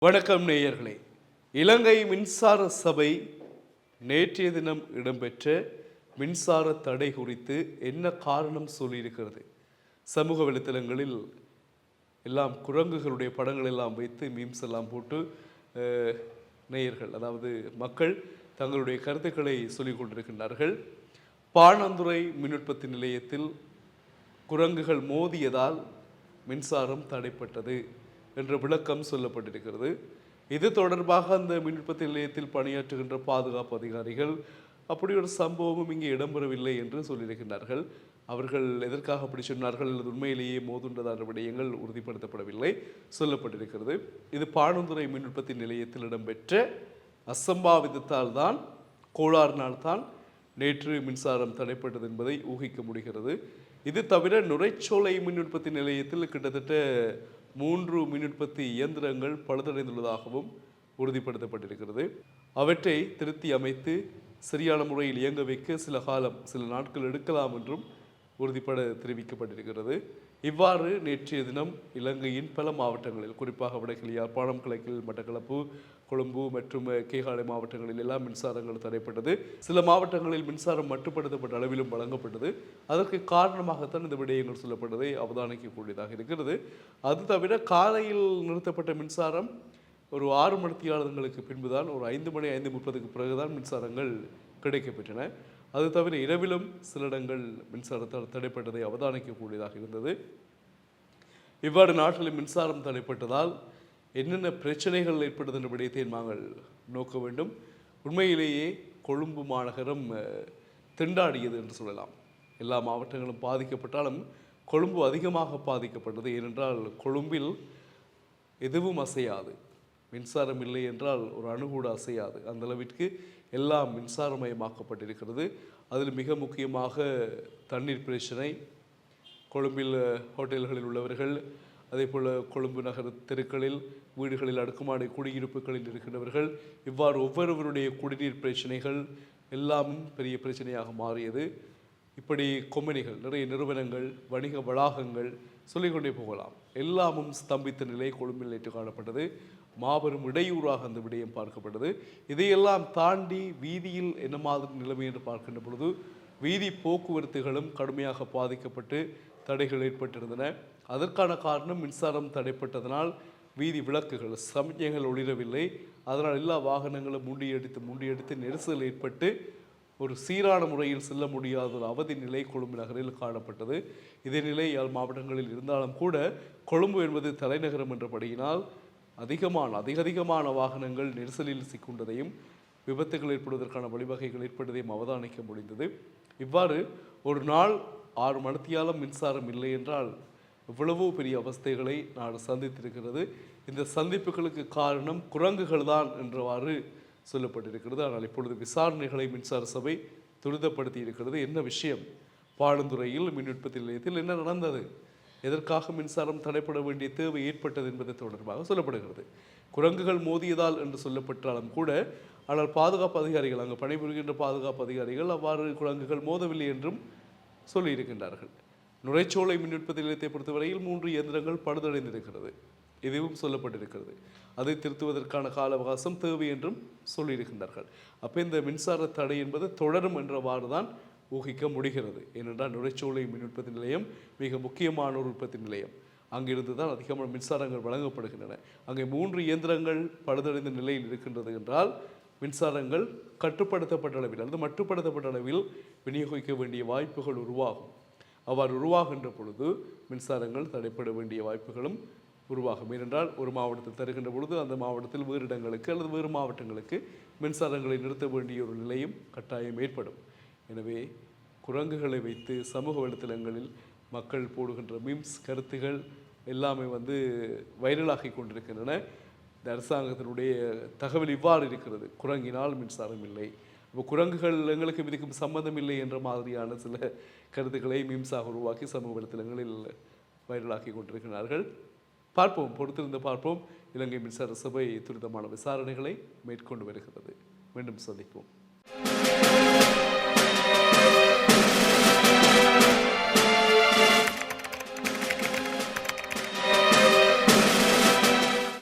வணக்கம் நேயர்களே. இலங்கை மின்சார சபை நேற்றைய தினம் இடம்பெற்ற மின்சார தடை குறித்து என்ன காரணம் சொல்லியிருக்கிறது? சமூக வலைத்தளங்களில் எல்லாம் குரங்குகளுடைய படங்கள் எல்லாம் வைத்து மீம்ஸ் எல்லாம் போட்டு நேயர்கள், அதாவது மக்கள் தங்களுடைய கருத்துக்களை சொல்லிக் கொண்டிருக்கின்றார்கள். பாணந்துறை மின் உற்பத்தி நிலையத்தில் குரங்குகள் மோதியதால் மின்சாரம் தடைப்பட்டது என்ற விளக்கம் சொல்லப்பட்டிருக்கிறது. இது தொடர்பாக அந்த மின் உற்பத்தி நிலையத்தில் பணியாற்றுகின்ற பாதுகாப்பு அதிகாரிகள் அப்படி ஒரு சம்பவமும் இங்கே இடம்பெறவில்லை என்று சொல்லியிருக்கிறார்கள். அவர்கள் எதற்காக அப்படி சொன்னார்கள் அல்லது உண்மையிலேயே மோதுன்றதான விடயங்கள் உறுதிப்படுத்தப்படவில்லை, சொல்லப்பட்டிருக்கிறது. இது பாணந்துறை மின் உற்பத்தி நிலையத்தில் இடம்பெற்ற அசம்பாவிதத்தால் தான், கோளாறினால் தான் நேற்று மின்சாரம் தடைப்பட்டது என்பதை ஊகிக்க முடிகிறது. இது தவிர நுரைச்சோலை மின் உற்பத்தி நிலையத்தில் கிட்டத்தட்ட 3 மின் உற்பத்தி இயந்திரங்கள் பழுதடைந்துள்ளதாகவும் உறுதிப்படுத்தப்பட்டிருக்கிறது. அவற்றை திருத்தி அமைத்து சரியான முறையில் இயங்க வைக்க சில நாட்கள் எடுக்கலாம் என்றும் தெரிவிக்கப்பட்டிருக்கிறது. இவ்வாறு நேற்றைய தினம் இலங்கையின் பல மாவட்டங்களில், குறிப்பாக வடக்கில் யாழ்ப்பாணம், கிழக்கில் மட்டக்களப்பு, கொழும்பு மற்றும் கேகாலை மாவட்டங்களில் எல்லாம் மின்சாரங்கள் தடைப்பட்டது. சில மாவட்டங்களில் மின்சாரம் மட்டுப்படுத்தப்பட்ட அளவிலும் வழங்கப்பட்டது. அதற்கு காரணமாகத்தான் இந்த விடயங்கள் சொல்லப்பட்டதை அவதானிக்கக்கூடியதாக இருக்கிறது. அது தவிர காலையில் நிறுத்தப்பட்ட மின்சாரம் ஒரு 6 மணித்தியாளர்களுக்கு பின்புதான், ஒரு 5:30 பிறகுதான் மின்சாரங்கள் கிடைக்கப்பெற்றன. அது தவிர இரவிலும் சில இடங்கள் மின்சாரத்தால் தடைப்பட்டதை அவதானிக்கக்கூடியதாக இருந்தது. இவ்வாறு நாட்டில் மின்சாரம் தடைப்பட்டதால் என்னென்ன பிரச்சனைகள் ஏற்படுது என்ற விடயத்தை நாங்கள் நோக்க வேண்டும். உண்மையிலேயே கொழும்பு மாநகரம் திண்டாடியது என்று சொல்லலாம். எல்லா மாவட்டங்களும் பாதிக்கப்பட்டாலும் கொழும்பு அதிகமாக பாதிக்கப்பட்டது. ஏனென்றால் கொழும்பில் எதுவும் அசையாது. மின்சாரம் இல்லை என்றால் ஒரு அணு கூட அசையாது. அந்த அளவிற்கு எல்லாம் மின்சாரமயமாக்கப்பட்டிருக்கிறது. அதில் மிக முக்கியமாக தண்ணீர் பிரச்சனை. கொழும்பில் ஹோட்டல்களில் உள்ளவர்கள், அதே போல் கொழும்பு நகர தெருக்களில், வீடுகளில், அடுக்குமாடி குடியிருப்புகளில் இருக்கின்றவர்கள், இவ்வாறு ஒவ்வொருவருடைய குடிநீர் பிரச்சனைகள் எல்லாமும் பெரிய பிரச்சனையாக மாறியது. இப்படி கொம்பனிகள், நிறைய நிறுவனங்கள், வணிக வளாகங்கள், சொல்லிக்கொண்டே போகலாம், எல்லாமும் ஸ்தம்பித்த நிலை கொழும்பில் நேற்று காணப்பட்டது. மாபெரும் இடையூறாக அந்த விடயம் பார்க்கப்பட்டது. இதையெல்லாம் தாண்டி வீதியில் என்ன மாதிரி நிலைமை என்று பார்க்கின்ற பொழுது வீதி போக்குவரத்துகளும் கடுமையாக பாதிக்கப்பட்டு தடைகள் ஏற்பட்டிருந்தன. அதற்கான காரணம் மின்சாரம் தடைப்பட்டதனால் வீதி விளக்குகள், சமிக்ஞைகள் ஒளிரவில்லை. அதனால் எல்லா வாகனங்களும் முண்டியடித்து நெரிசல் ஏற்பட்டு ஒரு சீரான முறையில் செல்ல முடியாத ஒரு அவதி நிலை கொழும்பு நகரில் காணப்பட்டது. இதே நிலை யாழ் மாவட்டங்களில் இருந்தாலும் கூட கொழும்பு என்பது தலைநகரம் என்றபடியினால் அதிகமான வாகனங்கள் நெரிசலில் சிக்கொண்டதையும் விபத்துகள் ஏற்படுவதற்கான வழிவகைகள் ஏற்பட்டதையும் அவதானிக்க முடிந்தது. இவ்வாறு ஒரு நாள் 6 மணித்தியாலம் மின்சாரம் இல்லை என்றால் எவ்வளவோ பெரிய அவஸ்தைகளை நாடு சந்தித்திருக்கிறது. இந்த சந்திப்புகளுக்கு காரணம் குரங்குகள் தான் என்றவாறு சொல்லப்பட்டிருக்கிறது. ஆனால் இப்பொழுது விசாரணைகளை மின்சார சபை துரிதப்படுத்தி இருக்கிறது. என்ன விஷயம்? பாணந்துறையில் மின் உற்பத்தி நிலையத்தில் என்ன நடந்தது? எதற்காக மின்சாரம் தடைப்பட வேண்டிய தேவை ஏற்பட்டது என்பது தொடர்பாக சொல்லப்படுகிறது. குரங்குகள் மோதியதால் என்று சொல்லப்பட்டாலும் கூட, ஆனால் பாதுகாப்பு அதிகாரிகள், அங்கு பணிபுரிகின்ற பாதுகாப்பு அதிகாரிகள் அவ்வாறு குரங்குகள் மோதவில்லை என்றும் சொல்லியிருக்கின்றார்கள். நுரைச்சோலை மின் உற்பத்தி நிலையத்தை பொறுத்தவரையில் 3 இயந்திரங்கள் பழுதடைந்திருக்கிறது, இதுவும் சொல்லப்பட்டிருக்கிறது. அதை திருத்துவதற்கான கால அவகாசம் தேவை என்றும் சொல்லியிருக்கின்றார்கள். அப்போ இந்த மின்சார தடை என்பது தொடரும் என்றவாறு தான் ஊகிக்க முடிகிறது. ஏனென்றால் நுரைச்சோலை மின் உற்பத்தி நிலையம் மிக முக்கியமான ஒரு உற்பத்தி நிலையம். அங்கிருந்து தான் அதிகமான மின்சாரங்கள் வழங்கப்படுகின்றன. அங்கே 3 இயந்திரங்கள் பழுதடைந்த நிலையில் இருக்கின்றது என்றால் மின்சாரங்கள் கட்டுப்படுத்தப்பட்ட அளவில் அல்லது மட்டுப்படுத்தப்பட்ட அளவில் விநியோகிக்க வேண்டிய வாய்ப்புகள் உருவாகும். அவ்வாறு உருவாகின்ற பொழுது மின்சாரங்கள் தடைப்பட வேண்டிய வாய்ப்புகளும் உருவாகும். ஏனென்றால் ஒரு மாவட்டத்தில் தருகின்ற பொழுது அந்த மாவட்டத்தில் வேறு இடங்களுக்கு அல்லது வேறு மாவட்டங்களுக்கு மின்சாரங்களை நிறுத்த வேண்டிய ஒரு நிலையும் கட்டாயம் ஏற்படும். எனவே குரங்குகளை வைத்து சமூக வலைத்தளங்களில் மக்கள் போடுகின்ற மீம்ஸ், கருத்துகள் எல்லாமே வைரலாகி கொண்டிருக்கின்றன. இந்த அரசாங்கத்தினுடைய தகவல் இவ்வாறு இருக்கிறது: குரங்கினால் மின்சாரம் இல்லை, இப்போ குரங்குகள் எங்களுக்கு இதுக்கும் சம்மந்தம் இல்லை என்ற மாதிரியான சில கருத்துக்களை மீம்ஸாக உருவாக்கி சமூக வலைத்தளங்களில் வைரலாக்கி கொண்டிருக்கிறார்கள். பொறுத்திருந்து பார்ப்போம். இலங்கை மின்சார சபை துரிதமான விசாரணைகளை மேற்கொண்டு வருகிறது. மீண்டும் சந்திப்போம்.